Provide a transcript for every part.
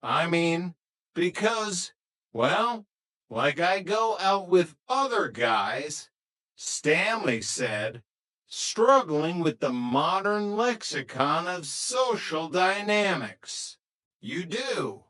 I mean, because, well, like I go out with other guys, Stanley said, struggling with the modern lexicon of social dynamics. You do?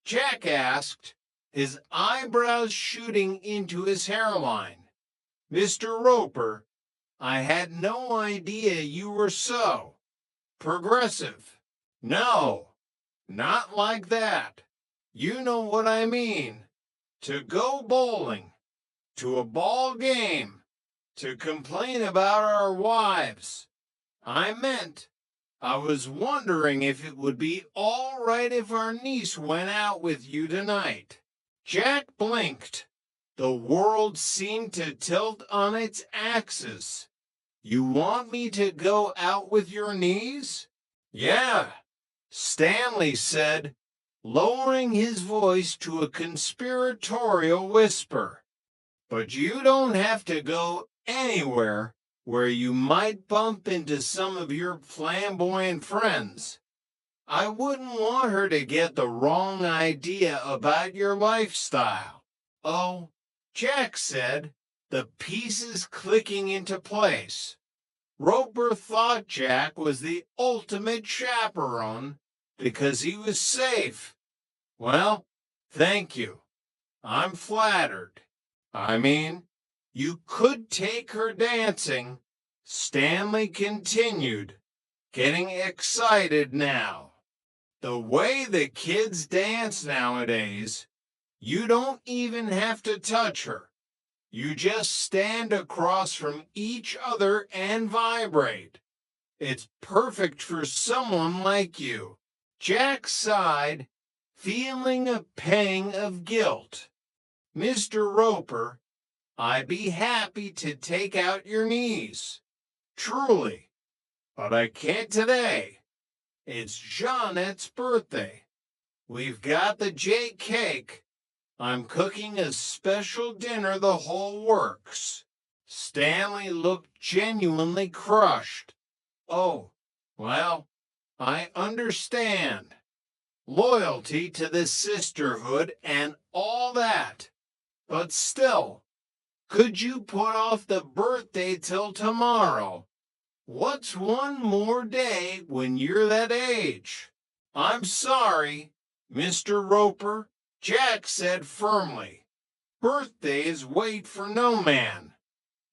Jack asked, his eyebrows shooting into his hairline. Mr. Roper, I had no idea you were so progressive. No, not like that. You know what I mean. To go bowling, to a ball game, to complain about our wives. I was wondering if it would be all right if our niece went out with you tonight. Jack blinked. The world seemed to tilt on its axis. You want me to go out with your niece? Yeah, Stanley said, lowering his voice to a conspiratorial whisper. But you don't have to go anywhere where you might bump into some of your flamboyant friends. I wouldn't want her to get the wrong idea about your lifestyle. Oh, Jack said, the pieces clicking into place. Roper thought Jack was the ultimate chaperone because he was safe. Well, thank you. I'm flattered. I mean, you could take her dancing, Stanley continued, getting excited now. The way the kids dance nowadays, you don't even have to touch her. You just stand across from each other and vibrate. It's perfect for someone like you. Jack sighed, feeling a pang of guilt. Mr. Roper, I'd be happy to take out your niece. Truly. But I can't today. It's Jeanette's birthday. We've got the jade cake. I'm cooking a special dinner, the whole works. Stanley looked genuinely crushed. Oh, well, I understand. Loyalty to the sisterhood and all that. But still, could you put off the birthday till tomorrow? What's one more day when you're that age? I'm sorry, Mr. Roper, Jack said firmly. Birthdays wait for no man,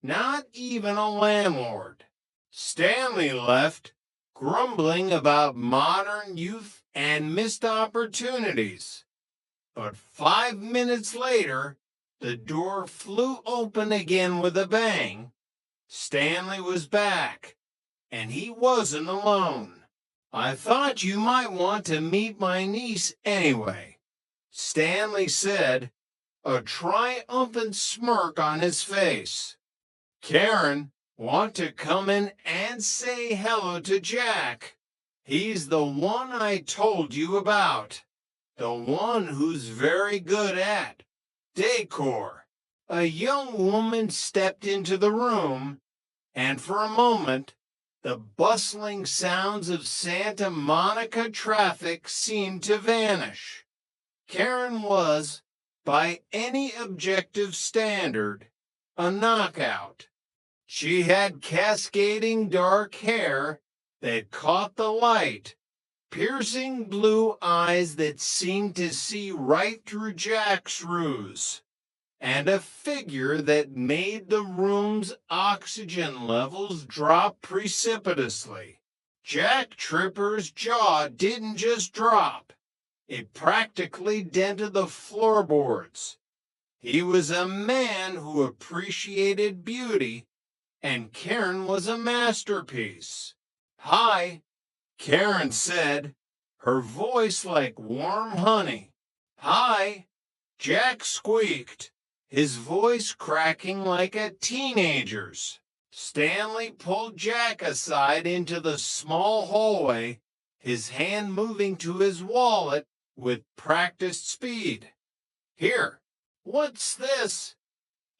not even a landlord. Stanley left, grumbling about modern youth and missed opportunities. But 5 minutes later, the door flew open again with a bang. Stanley was back, and he wasn't alone. I thought you might want to meet my niece anyway, Stanley said, a triumphant smirk on his face. Karen, want to come in and say hello to Jack? He's the one I told you about. The one who's very good at decor. A young woman stepped into the room, and for a moment, the bustling sounds of Santa Monica traffic seemed to vanish. Karen was, by any objective standard, a knockout. She had cascading dark hair that caught the light, piercing blue eyes that seemed to see right through Jack's ruse, and a figure that made the room's oxygen levels drop precipitously. Jack Tripper's jaw didn't just drop. It practically dented the floorboards. He was a man who appreciated beauty, and Karen was a masterpiece. Hi, Karen said, her voice like warm honey. Hi, Jack squeaked, his voice cracking like a teenager's. Stanley pulled Jack aside into the small hallway, his hand moving to his wallet with practiced speed. Here, what's this?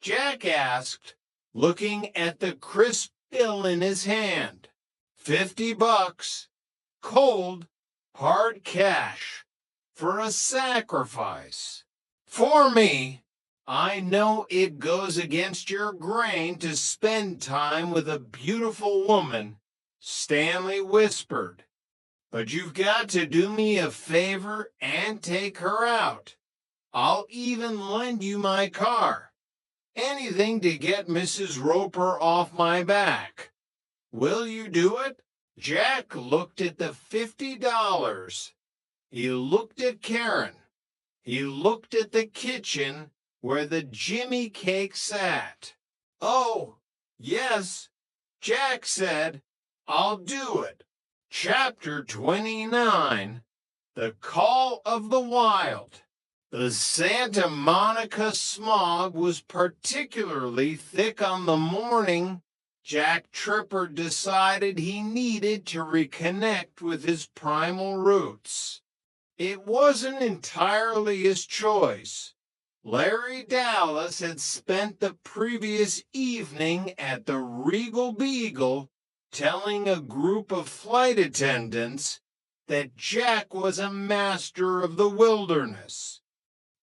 Jack asked, looking at the crisp bill in his hand. $50. Cold, hard cash. for a sacrifice. For me, I know it goes against your grain to spend time with a beautiful woman, Stanley whispered. But you've got to do me a favor and take her out. I'll even lend you my car. Anything to get Mrs. Roper off my back. Will you do it? Jack looked at the $50. He looked at Karen. He looked at the kitchen where the Jimmy cake sat. Oh, yes, Jack said, I'll do it. Chapter 29, The Call of the Wild. The Santa Monica smog was particularly thick on the morning Jack Tripper decided he needed to reconnect with his primal roots. It wasn't entirely his choice. Larry Dallas had spent the previous evening at the Regal Beagle telling a group of flight attendants that Jack was a master of the wilderness,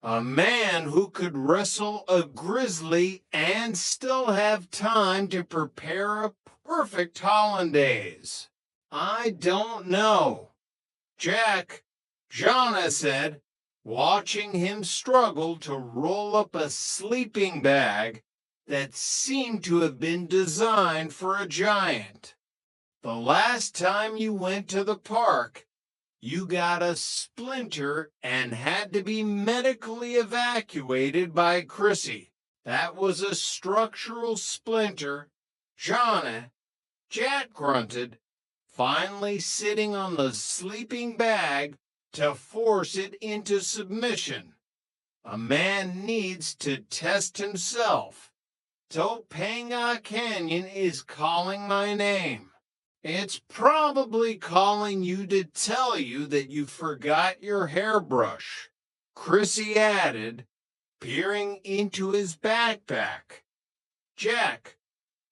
a man who could wrestle a grizzly and still have time to prepare a perfect hollandaise. I don't know. Jack, Jonna said, watching him struggle to roll up a sleeping bag that seemed to have been designed for a giant. The last time you went to the park, you got a splinter and had to be medically evacuated by Chrissy. That was a structural splinter. Jonna, Jack grunted, finally sitting on the sleeping bag to force it into submission. A man needs to test himself. Topanga Canyon is calling my name. It's probably calling you to tell you that you forgot your hairbrush, Chrissy added, peering into his backpack. Jack,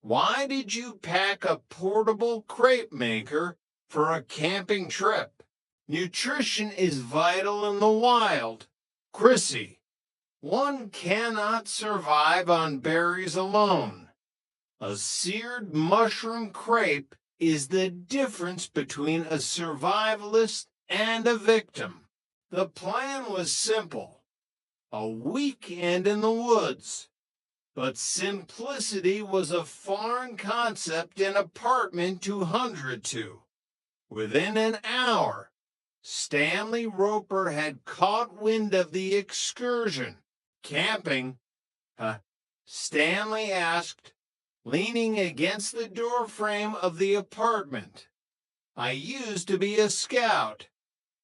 why did you pack a portable crepe maker for a camping trip? Nutrition is vital in the wild. Chrissy, one cannot survive on berries alone. A seared mushroom crepe is the difference between a survivalist and a victim. The plan was simple, a weekend in the woods. But simplicity was a foreign concept in apartment 202. Within an hour, Stanley Roper had caught wind of the excursion. Camping? Stanley asked, leaning against the doorframe of the apartment. I used to be a scout.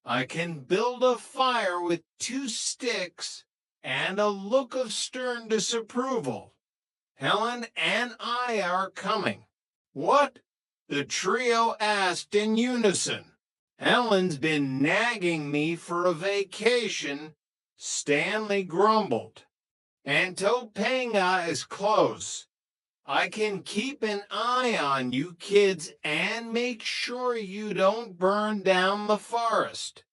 I can build a fire with 2 sticks and a look of stern disapproval. Helen and I are coming. What? The trio asked in unison. Helen's been nagging me for a vacation, Stanley grumbled. And Topanga is close. I can keep an eye on you kids and make sure you don't burn down the forest.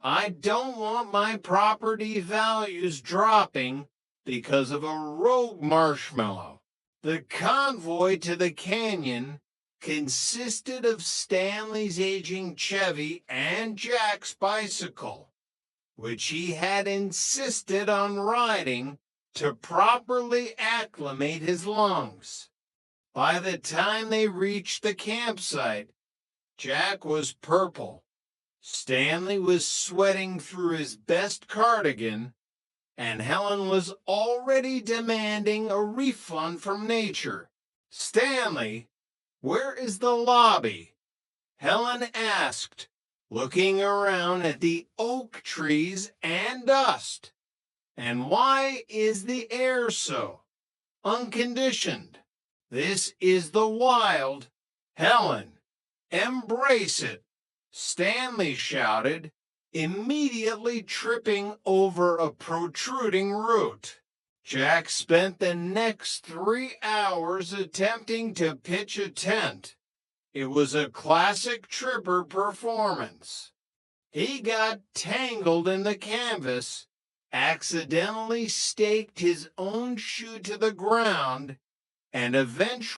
I don't want my property values dropping because of a rogue marshmallow. The convoy to the canyon consisted of Stanley's aging Chevy and Jack's bicycle, which he had insisted on riding to properly acclimate his lungs. By the time they reached the campsite, Jack was purple. Stanley was sweating through his best cardigan, and Helen was already demanding a refund from nature. Stanley, where is the lobby? Helen asked, looking around at the oak trees and dust. And why is the air so unconditioned? This is the wild. Helen, embrace it, Stanley shouted, immediately tripping over a protruding root. Jack spent the next 3 hours attempting to pitch a tent. It was a classic Tripper performance. He got tangled in the canvas, accidentally staked his own shoe to the ground, and eventually